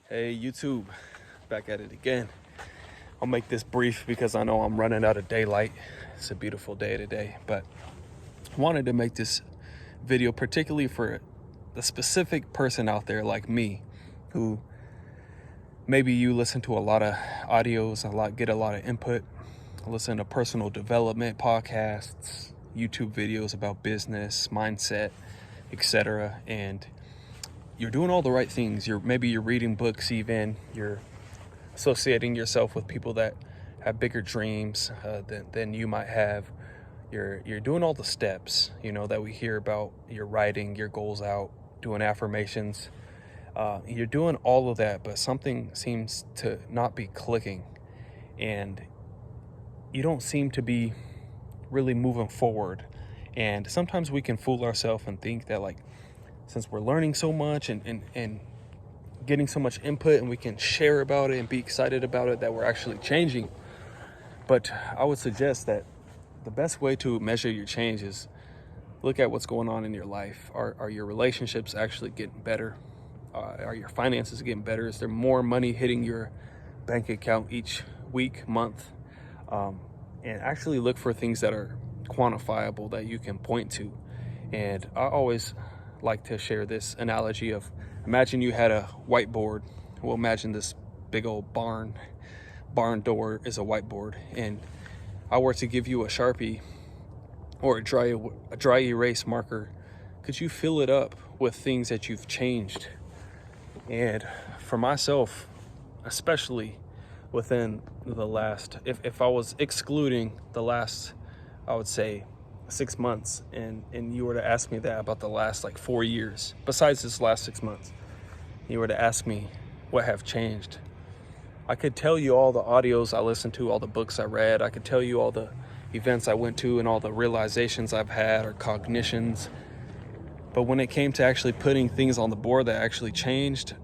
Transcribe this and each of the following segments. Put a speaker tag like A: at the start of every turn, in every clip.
A: Hey YouTube, back at it again. I'll make this brief because I know I'm running out of daylight. It's a beautiful day today, but I wanted to make this video particularly for the specific person out there like me, who maybe you listen to a lot of audios, get a lot of input, listen to personal development podcasts, YouTube videos about business, mindset, etc. And you're doing all the right things. Maybe you're reading books, even you're associating yourself with people that have bigger dreams than you might have. You're doing all the steps, that we hear about. You're writing your goals out, doing affirmations. You're doing all of that, but something seems to not be clicking, and you don't seem to be really moving forward. And sometimes we can fool ourselves and think that, like, since we're learning so much and getting so much input and we can share about it and be excited about it, that we're actually changing. But I would suggest that the best way to measure your change is look at what's going on in your life. Are your relationships actually getting better? Are your finances getting better? Is there more money hitting your bank account each week, month? And actually look for things that are quantifiable that you can point to. And I always like to share this analogy of, imagine you had a whiteboard. Well, imagine this big old barn door is a whiteboard, and I were to give you a Sharpie or a dry erase marker. Could you fill it up with things that you've changed? And for myself, especially within the last, if I was excluding the last, I would say 6 months, and you were to ask me that about the last 4 years, besides this last 6 months, you were to ask me what have changed, I could tell you all the audios I listened to, all the books I read. I could tell you all the events I went to and all the realizations I've had or cognitions. But when it came to actually putting things on the board that actually changed,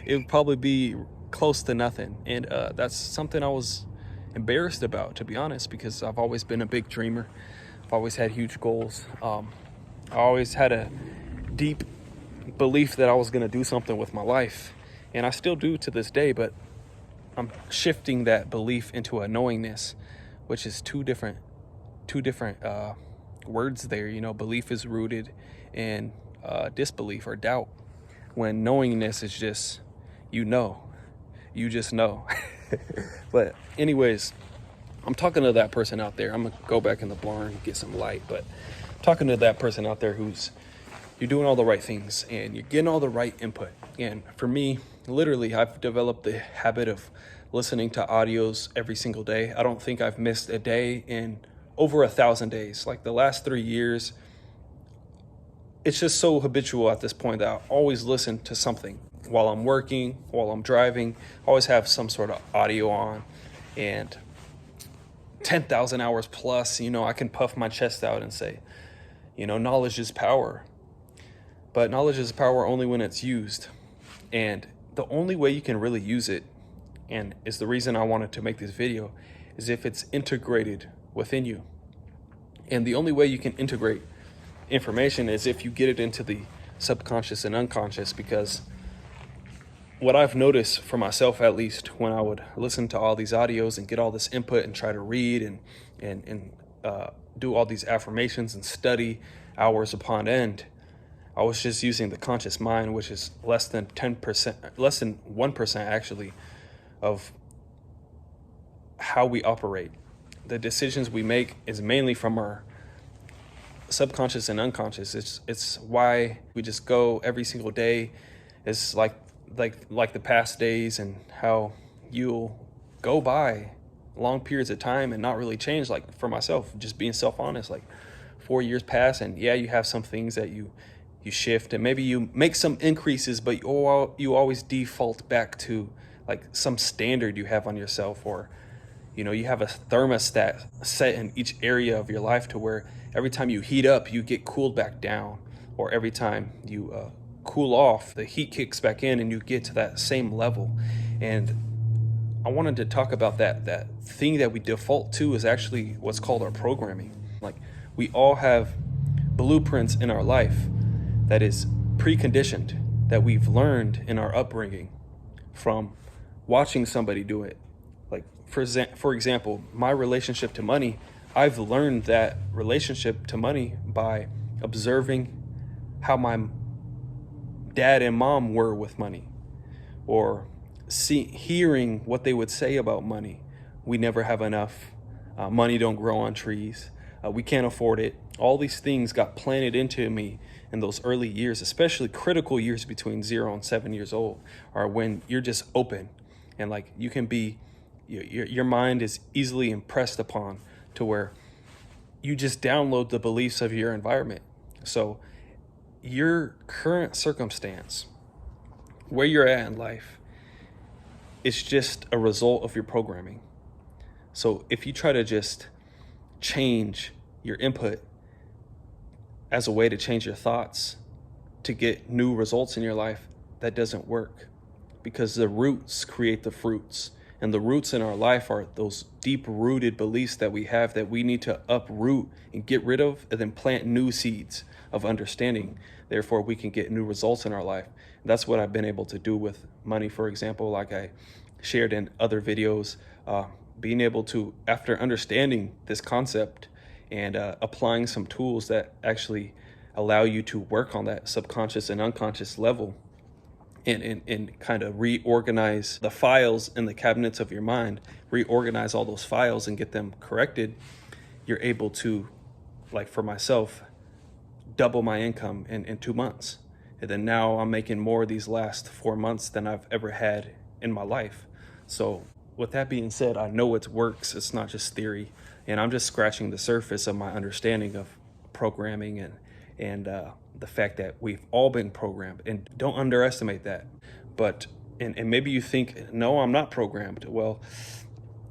A: it would probably be close to nothing. And that's something I was embarrassed about, to be honest, because I've always been a big dreamer. I've always had huge goals. I always had a deep belief that I was going to do something with my life, and I still do to this day, but I'm shifting that belief into a knowingness, which is two different words there. Belief is rooted in disbelief or doubt, when knowingness is just you just know. But anyways, I'm talking to that person out there. I'm gonna go back in the barn and get some light, but I'm talking to that person out there you're doing all the right things and you're getting all the right input. And for me, literally, I've developed the habit of listening to audios every single day. I don't think I've missed a day in over 1,000 days. Like the last 3 years, it's just so habitual at this point that I always listen to something while I'm working, while I'm driving. I always have some sort of audio on, and 10,000 hours plus, I can puff my chest out and say, knowledge is power. But knowledge is power only when it's used. And the only way you can really use it, and is the reason I wanted to make this video, is if it's integrated within you. And the only way you can integrate information is if you get it into the subconscious and unconscious, because what I've noticed for myself, at least, when I would listen to all these audios and get all this input and try to read and do all these affirmations and study hours upon end, I was just using the conscious mind, which is less than 10%, less than 1% actually, of how we operate. The decisions we make is mainly from our subconscious and unconscious. It's why we just go every single day. It's like the past days, and how you'll go by long periods of time and not really change. Like for myself, just being self-honest, 4 years pass, and yeah, you have some things that you shift, and maybe you make some increases, but you always default back to some standard you have on yourself, or you have a thermostat set in each area of your life to where every time you heat up, you get cooled back down, or every time you cool off, the heat kicks back in and you get to that same level. And I wanted to talk about that thing that we default to is actually what's called our programming. We all have blueprints in our life that is preconditioned, that we've learned in our upbringing from watching somebody do it. Like, for example, my relationship to money, I've learned that relationship to money by observing how my dad and mom were with money, or hearing what they would say about money. We never have enough. Money don't grow on trees. We can't afford it. All these things got planted into me in those early years, especially critical years between 0 and 7 years old, are when you're just open and like you can be, your mind is easily impressed upon to where you just download the beliefs of your environment. So your current circumstance, where you're at in life, is just a result of your programming. So if you try to just change your input as a way to change your thoughts to get new results in your life, that doesn't work, because the roots create the fruits. And the roots in our life are those deep-rooted beliefs that we have that we need to uproot and get rid of, and then plant new seeds of understanding. Therefore, we can get new results in our life. That's what I've been able to do with money, for example, like I shared in other videos, being able to, after understanding this concept and applying some tools that actually allow you to work on that subconscious and unconscious level, and kind of reorganize the files in the cabinets of your mind, reorganize all those files and get them corrected, you're able to, like for myself, double my income in 2 months. And then now I'm making more these last 4 months than I've ever had in my life. So with that being said, I know it works. It's not just theory. And I'm just scratching the surface of my understanding of programming and the fact that we've all been programmed, and don't underestimate that. But and maybe you think, no, I'm not programmed. Well,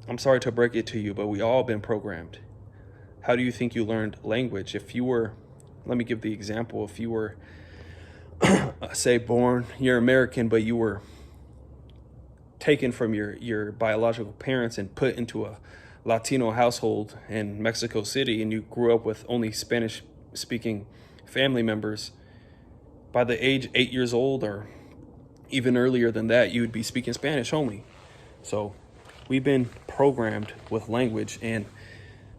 A: I'm sorry to break it to you, but we all been programmed. How do you think you learned language? If you were, let me give the example, if you were say born, you're American, but you were taken from your biological parents and put into a Latino household in Mexico City, and you grew up with only Spanish speaking family members, by the age 8 years old or even earlier than that, you would be speaking Spanish only. So we've been programmed with language, and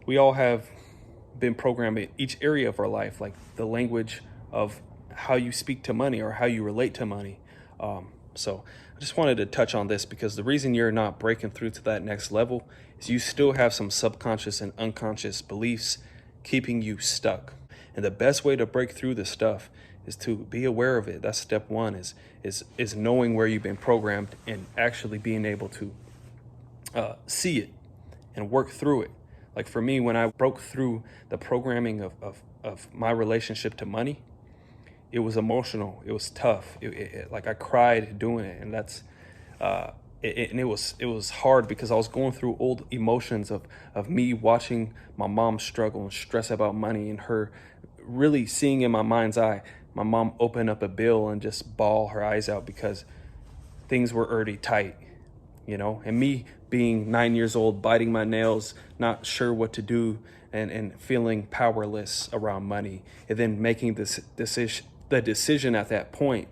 A: we all have been programmed in each area of our life, like the language of how you speak to money or how you relate to money. So I just wanted to touch on this because the reason you're not breaking through to that next level is you still have some subconscious and unconscious beliefs keeping you stuck. And the best way to break through this stuff is to be aware of it. That's step one, is knowing where you've been programmed and actually being able to see it and work through it. Like for me, when I broke through the programming of my relationship to money, it was emotional. It was tough. Like I cried doing it, and that's and it was hard because I was going through old emotions of me watching my mom struggle and stress about money, and her really seeing in my mind's eye my mom open up a bill and just bawl her eyes out because things were already tight, and me being 9 years old, biting my nails, not sure what to do, and feeling powerless around money, and then making the decision at that point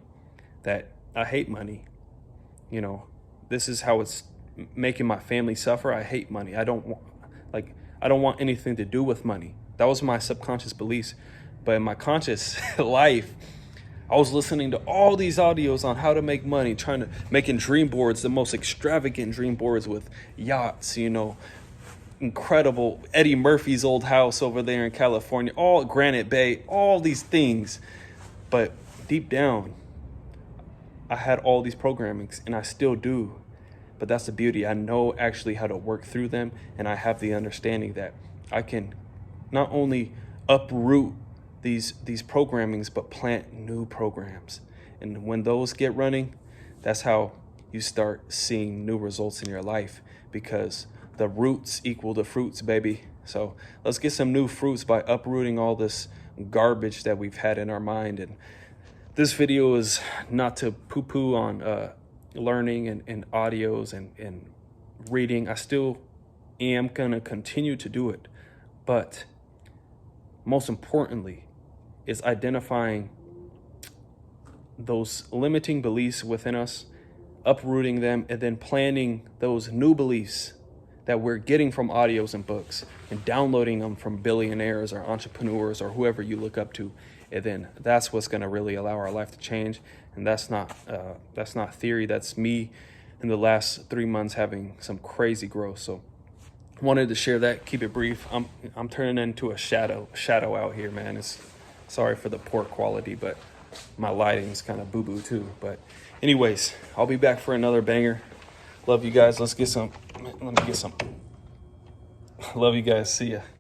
A: that I hate money. This is how it's making my family suffer. I hate money. I don't want anything to do with money. That was my subconscious beliefs. But in my conscious life, I was listening to all these audios on how to make money, making dream boards, the most extravagant dream boards with yachts, incredible Eddie Murphy's old house over there in California, all Granite Bay, all these things. But deep down, I had all these programmings, and I still do. But that's the beauty. I know actually how to work through them, and I have the understanding that I can not only uproot these programmings, but plant new programs. And when those get running, that's how you start seeing new results in your life, because the roots equal the fruits, baby. So let's get some new fruits by uprooting all this garbage that we've had in our mind. And this video is not to poo-poo on learning and audios and reading. I still am gonna continue to do it, but most importantly is identifying those limiting beliefs within us, uprooting them, and then planting those new beliefs that we're getting from audios and books and downloading them from billionaires or entrepreneurs or whoever you look up to. And then that's what's going to really allow our life to change. And that's not theory. That's me in the last 3 months having some crazy growth. So wanted to share that, keep it brief. I'm turning into a shadow out here, man. It's sorry for the poor quality, but my lighting's kind of boo-boo too. But anyways, I'll be back for another banger. Love you guys. Let me get some. Love you guys. See ya.